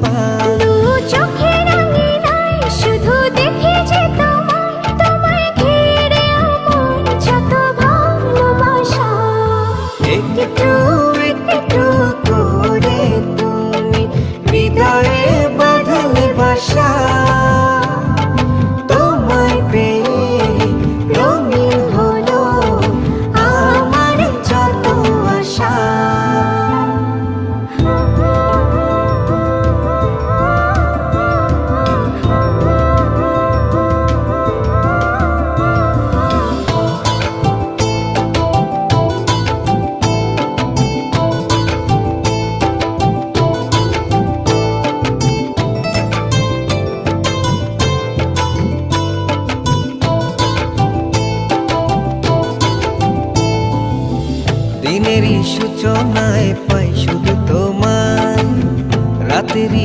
পাই। দু চোখের আঙিনায় শুধু দেখি যে তোমায়, তোমায় ঘিরে আমার যত ভালোবাসা। একটু একটু করে তুমি হৃদয়ে বাঁধলে বাসা। তোমায় পেয়ে রঙিন হলো আমার যত আশা। দিনেরই সূচনায় পাই শুধু তোমায়, রাতেরই